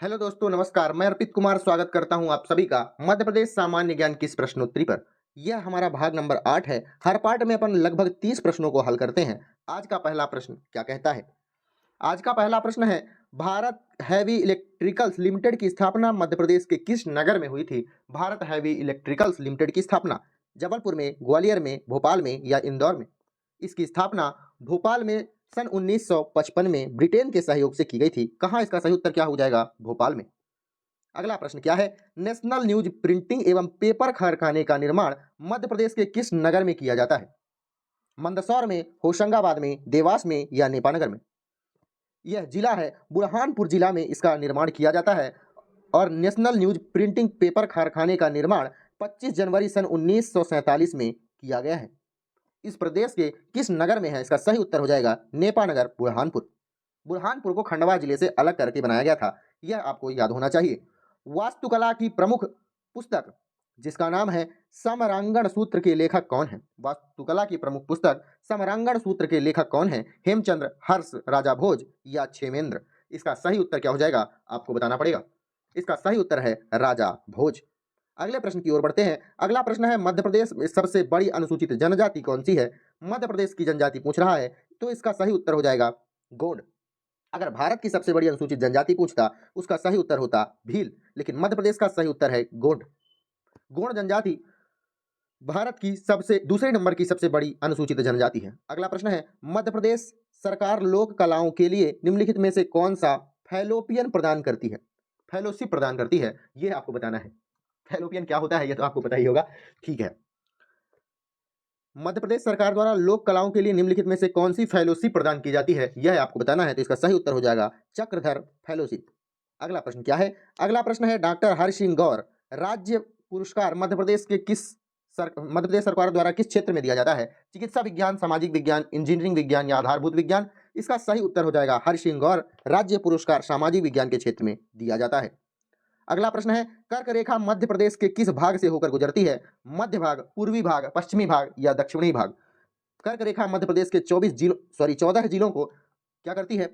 Hello दोस्तों, नमस्कार। मैं अर्पित कुमार स्वागत करता हूं आप सभी का मध्य प्रदेश सामान्य ज्ञान की इस प्रश्नोत्तरी पर। यह हमारा भाग नंबर 8 है। हर पार्ट में अपन लगभग 30 प्रश्नों को हल करते हैं। आज का पहला प्रश्न क्या कहता है? आज का पहला प्रश्न है, भारत हैवी इलेक्ट्रिकल्स लिमिटेड की स्थापना मध्य प्रदेश के किस नगर में हुई थी? भारत हैवी इलेक्ट्रिकल्स लिमिटेड की स्थापना जबलपुर में, ग्वालियर में, भोपाल में या इंदौर में? इसकी स्थापना भोपाल में सन 1955 में ब्रिटेन के सहयोग से की गई थी। कहाँ इसका सही उत्तर क्या हो जाएगा? भोपाल में। अगला प्रश्न क्या है? नेशनल न्यूज प्रिंटिंग एवं पेपर कारखाने का निर्माण मध्य प्रदेश के किस नगर में किया जाता है? मंदसौर में, होशंगाबाद में, देवास में या नेपानगर में? यह जिला है बुरहानपुर जिला में इसका निर्माण किया जाता है। और नेशनल न्यूज प्रिंटिंग पेपर कारखाने का निर्माण 25 जनवरी सन 1947 में किया गया है। इस प्रदेश के किस नगर में है? इसका सही उत्तर हो जाएगा नेपानगर, बुरहानपुर। बुरहानपुर को खंडवा जिले से अलग करके बनाया गया था, यह आपको याद होना चाहिए। वास्तुकला की प्रमुख पुस्तक जिसका नाम है समरांगण सूत्र के लेखक कौन है? वास्तुकला की प्रमुख पुस्तक समरांगण सूत्र के लेखक कौन है? हेमचंद्र, हर्ष, राजा भोज या क्षेमेंद्र? इसका सही उत्तर क्या हो जाएगा? आपको बताना पड़ेगा। इसका सही उत्तर है राजा भोज। अगले प्रश्न की ओर बढ़ते हैं। अगला प्रश्न है, मध्य प्रदेश में सबसे बड़ी अनुसूचित जनजाति कौन सी है? मध्य प्रदेश की जनजाति पूछ रहा है, तो इसका सही उत्तर हो जाएगा गोंड। अगर भारत की सबसे बड़ी अनुसूचित जनजाति पूछता, उसका सही उत्तर होता भील, लेकिन मध्य प्रदेश का सही उत्तर है गोंड। गोंड जनजाति भारत की सबसे दूसरे नंबर की सबसे बड़ी अनुसूचित जनजाति है। अगला प्रश्न है, मध्य प्रदेश सरकार लोक कलाओं के लिए निम्नलिखित में से कौन सा फैलोपियन प्रदान करती है? फेलोशिप प्रदान करती है, यह आपको बताना है। फैलोपियन क्या होता है यह तो आपको पता ही होगा। ठीक है, मध्य प्रदेश सरकार द्वारा लोक कलाओं के लिए निम्नलिखित में से कौन सी फेलोशिप प्रदान की जाती है, यह आपको बताना है। तो इसका सही उत्तर हो जाएगा चक्रधर फेलोशिप। अगला प्रश्न क्या है? अगला प्रश्न है, डॉक्टर हरि सिंह गौर राज्य पुरस्कार मध्य प्रदेश के मध्य प्रदेश सरकार द्वारा किस क्षेत्र में दिया जाता है? चिकित्सा विज्ञान, सामाजिक विज्ञान, इंजीनियरिंग विज्ञान या आधारभूत विज्ञान? इसका सही उत्तर हो जाएगा हरि सिंह गौर राज्य पुरस्कार सामाजिक विज्ञान के क्षेत्र में दिया जाता है। अगला प्रश्न है, कर्क रेखा मध्य प्रदेश के किस भाग से होकर गुजरती है? मध्य भाग, पूर्वी भाग, पश्चिमी भाग या दक्षिणी भाग? कर्क रेखा मध्य प्रदेश के 14 जिलों को क्या करती है?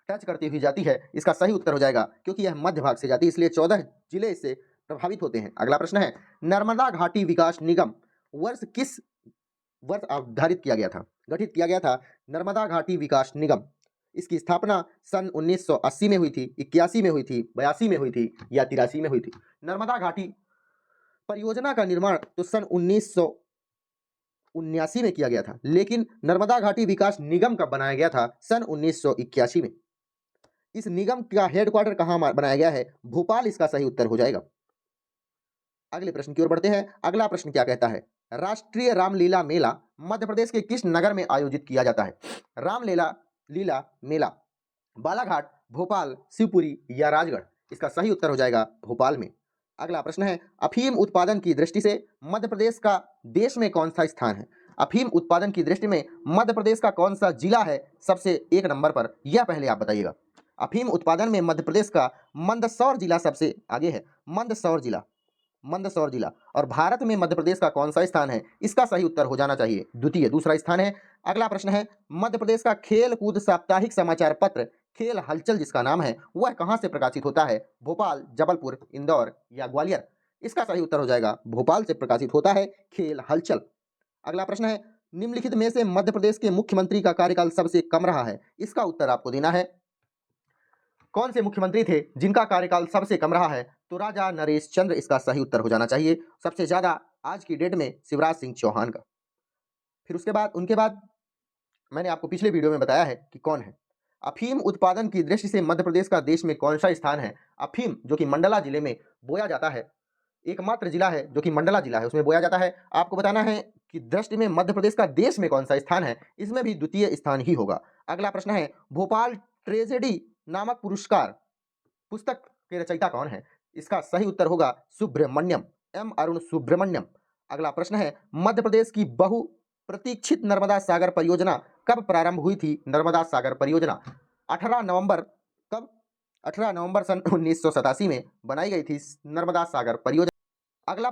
टच करती हुई जाती है। इसका सही उत्तर हो जाएगा, क्योंकि यह मध्य भाग से जाती है, इसलिए 14 जिले इससे प्रभावित होते हैं। अगला प्रश्न है, नर्मदा घाटी विकास निगम किस वर्ष गठित किया गया था? नर्मदा घाटी विकास निगम। इसकी स्थापना सन 1980 में हुई थी, 81 में हुई थी, 82 में हुई थी या 83 में हुई थी? नर्मदा घाटी परियोजना का निर्माण तो सन 1979 में किया गया था, लेकिन नर्मदा घाटी विकास निगम कब बनाया गया था? सन 1981 में। इस निगम का हेडक्वार्टर कहाँ बनाया गया है? भोपाल इसका सही उत्तर हो जाएगा। अगले प्रश्न की ओर बढ़ते हैं। अगला प्रश्न क्या कहता है? राष्ट्रीय रामलीला मेला मध्य प्रदेश के किस नगर में आयोजित किया जाता है? लीला मेला बालाघाट, भोपाल, शिवपुरी या राजगढ़? इसका सही उत्तर हो जाएगा भोपाल में। अगला प्रश्न है, अफीम उत्पादन की दृष्टि से मध्य प्रदेश का देश में कौन सा स्थान है? अफीम उत्पादन की दृष्टि में मध्य प्रदेश का कौन सा जिला है सबसे 1 नंबर पर, यह पहले आप बताइएगा। अफीम उत्पादन में मध्य प्रदेश का मंदसौर जिला सबसे आगे है। मंदसौर जिला। और भारत में मध्य प्रदेश का कौन सा स्थान है? इसका सही उत्तर हो जाना चाहिए दूसरा स्थान है। अगला प्रश्न है, मध्य प्रदेश का खेल कूद साप्ताहिक समाचार पत्र खेल हलचल जिसका नाम है, वह कहां से प्रकाशित होता है? भोपाल, जबलपुर, इंदौर या ग्वालियर? इसका सही उत्तर हो जाएगा भोपाल से प्रकाशित होता है खेल हलचल। अगला प्रश्न है, निम्नलिखित में से मध्य प्रदेश के मुख्यमंत्री का कार्यकाल सबसे कम रहा है? इसका उत्तर आपको देना है। कौन से मुख्यमंत्री थे जिनका कार्यकाल सबसे कम रहा है? तो राजा नरेश चंद्र इसका सही उत्तर हो जाना चाहिए। सबसे ज्यादा आज की डेट में शिवराज सिंह चौहान का। फिर उनके बाद मैंने आपको पिछले वीडियो में बताया है कि कौन है। अफीम उत्पादन की दृष्टि से मध्य प्रदेश का देश में कौन सा स्थान है? अफीम जो कि मंडला जिले में बोया जाता है, एकमात्र जिला है जो कि मंडला जिला है, उसमें बोया जाता है। आपको बताना है कि दृष्टि में मध्य प्रदेश का देश में कौन सा स्थान है, इसमें भी द्वितीय स्थान ही होगा। अगला प्रश्न है, भोपाल ट्रेजेडी नामक पुस्तक के रचयिता कौन है? इसका सही उत्तर होगा सुब्रमण्यम, एम अरुण सुब्रमण्यम। अगला प्रश्न है, मध्य प्रदेश की बहु प्रतीक्षित नर्मदा सागर परियोजना कब प्रारंभ हुई थी? नर्मदा सागर परियोजना 18 नवंबर कब? 18 नवंबर सन 1987 में बनाई गई थी नर्मदा सागर परियोजना। अगला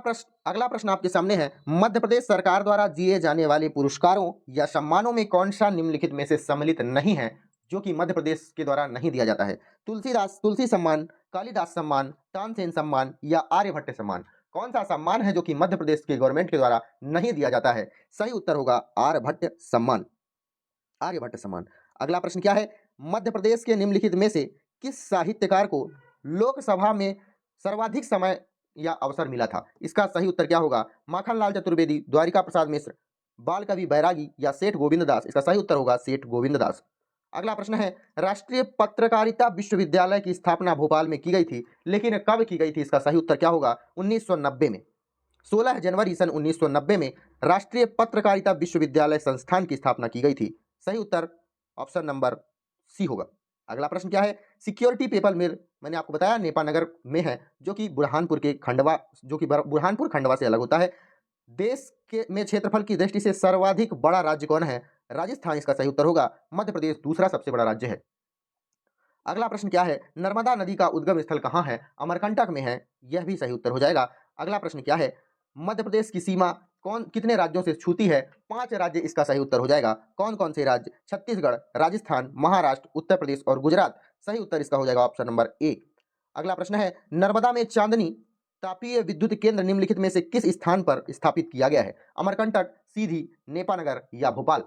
प्रश्न आपके सामने है, मध्य प्रदेश सरकार द्वारा दिए जाने वाले पुरस्कारों या सम्मानों में कौन सा निम्नलिखित में से सम्मिलित नहीं है? जो कि मध्य प्रदेश के द्वारा नहीं दिया जाता है? तुलसी सम्मान, कालिदास सम्मान, तानसेन सम्मान या आर्यभट्ट सम्मान? कौन सा सम्मान है जो कि मध्य प्रदेश के गवर्नमेंट के द्वारा नहीं दिया जाता है? सही उत्तर होगा आर्यभट्ट सम्मान, आर्यभट्ट सम्मान। अगला प्रश्न क्या है? मध्य प्रदेश के निम्नलिखित में से किस साहित्यकार को लोकसभा में सर्वाधिक समय या अवसर मिला था? इसका सही उत्तर क्या होगा? माखनलाल चतुर्वेदी, द्वारिका प्रसाद मिश्र, बाल कवि बैरागी या सेठ गोविंद दास? इसका सही उत्तर होगा सेठ गोविंद दास। अगला प्रश्न है, राष्ट्रीय पत्रकारिता विश्वविद्यालय की स्थापना भोपाल में की गई थी, लेकिन कब की गई थी? इसका सही उत्तर क्या होगा? 1990 में। 16 जनवरी सन 1990 में राष्ट्रीय पत्रकारिता विश्वविद्यालय संस्थान की स्थापना की गई थी। सही उत्तर ऑप्शन नंबर सी होगा। अगला प्रश्न क्या है? सिक्योरिटी पेपर मिल मैंने आपको बताया नेपानगर में है, जो कि बुरहानपुर खंडवा से अलग होता है। देश के में क्षेत्रफल की दृष्टि से सर्वाधिक बड़ा राज्य कौन है? राजस्थान इसका सही उत्तर होगा। मध्य प्रदेश दूसरा सबसे बड़ा राज्य है। अगला प्रश्न क्या है? नर्मदा नदी का उद्गम स्थल कहाँ है? अमरकंटक में है, यह भी सही उत्तर हो जाएगा। अगला प्रश्न क्या है? मध्य प्रदेश की सीमा कितने राज्यों से छूती है? 5 राज्य इसका सही उत्तर हो जाएगा। कौन कौन से राज्य? छत्तीसगढ़, राजस्थान, महाराष्ट्र, उत्तर प्रदेश और गुजरात। सही उत्तर इसका हो जाएगा ऑप्शन नंबर ए। अगला प्रश्न है, नर्मदा में चांदनी तापीय विद्युत केंद्र निम्नलिखित में से किस स्थान पर स्थापित किया गया है? अमरकंटक, सीधी, नेपानगर या भोपाल?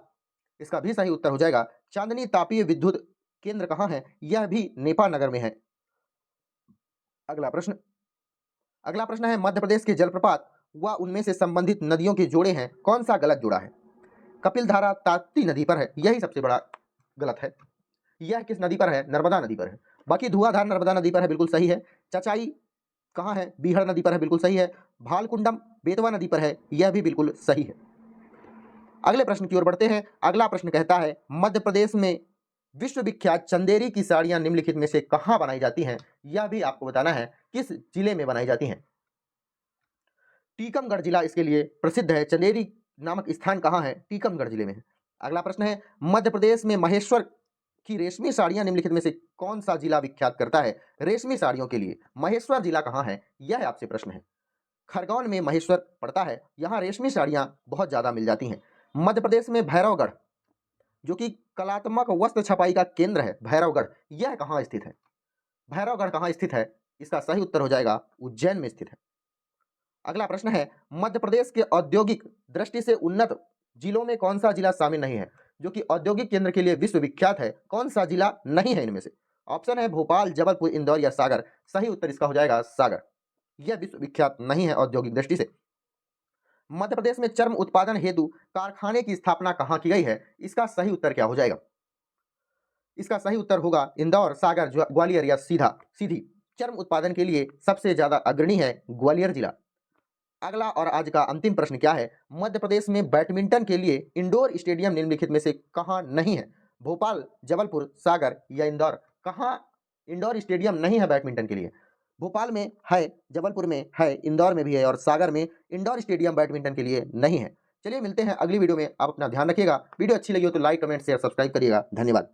इसका भी सही उत्तर हो जाएगा चांदनी तापीय विद्युत केंद्र कहाँ है? यह भी नेपानगर में है। अगला प्रश्न है, मध्य प्रदेश के जलप्रपात व उनमें से संबंधित नदियों के जोड़े हैं, कौन सा गलत जोड़ा है? कपिलधारा ताप्ती नदी पर है, यही सबसे बड़ा गलत है। यह किस नदी पर है? नर्मदा नदी पर है। बाकी धुआंधार नर्मदा नदी पर है, बिल्कुल सही है। चचाई कहाँ है? बीहड़ नदी पर है, बिल्कुल सही है। भालकुंडम बेतवा नदी पर है, यह भी बिल्कुल सही है। अगले प्रश्न की ओर बढ़ते हैं। अगला प्रश्न कहता है, मध्य प्रदेश में विश्वविख्यात चंदेरी की साड़ियां निम्नलिखित में से कहां बनाई जाती हैं? यह भी आपको बताना है किस जिले में बनाई जाती हैं। टीकमगढ़ जिला इसके लिए प्रसिद्ध है। चंदेरी नामक स्थान कहां है? टीकमगढ़ जिले में है। अगला प्रश्न है, मध्य प्रदेश में महेश्वर की रेशमी साड़ियां निम्नलिखित में से कौन सा जिला विख्यात करता है रेशमी साड़ियों के लिए? महेश्वर जिला कहां है? यह आपसे प्रश्न है। खरगोन में महेश्वर पड़ता है, यहाँ रेशमी साड़ियां बहुत ज्यादा मिल जाती हैं। मध्य प्रदेश में भैरवगढ़, जो कि कलात्मक वस्त्र छपाई का केंद्र है, भैरवगढ़, यह कहाँ स्थित है? भैरवगढ़ कहाँ स्थित है? इसका सही उत्तर हो जाएगा उज्जैन में स्थित है। अगला प्रश्न है, मध्य प्रदेश के औद्योगिक दृष्टि से उन्नत जिलों में कौन सा जिला शामिल नहीं है, जो कि औद्योगिक केंद्र के लिए विश्वविख्यात है? कौन सा जिला नहीं है इनमें से? ऑप्शन है भोपाल, जबलपुर, इंदौर या सागर। सही उत्तर इसका हो जाएगा सागर, यह विश्वविख्यात नहीं है औद्योगिक दृष्टि से। मध्य प्रदेश में चर्म उत्पादन हेतु कारखाने की स्थापना कहाँ की गई है? इसका सही उत्तर क्या हो जाएगा? इसका सही उत्तर होगा इंदौर, सागर, ग्वालियर या सीधी। चर्म उत्पादन के लिए सबसे ज्यादा अग्रणी है ग्वालियर जिला। अगला और आज का अंतिम प्रश्न क्या है? मध्य प्रदेश में बैडमिंटन के लिए इंडोर स्टेडियम निम्नलिखित में से कहाँ नहीं है? भोपाल, जबलपुर, सागर या इंदौर? कहाँ इंडोर स्टेडियम नहीं है बैडमिंटन के लिए? भोपाल में है, जबलपुर में है, इंदौर में भी है और सागर में इंडोर स्टेडियम बैडमिंटन के लिए नहीं है। चलिए मिलते हैं अगली वीडियो में। आप अपना ध्यान रखिएगा। वीडियो अच्छी लगी हो तो लाइक, कमेंट, शेयर, सब्सक्राइब करिएगा। धन्यवाद।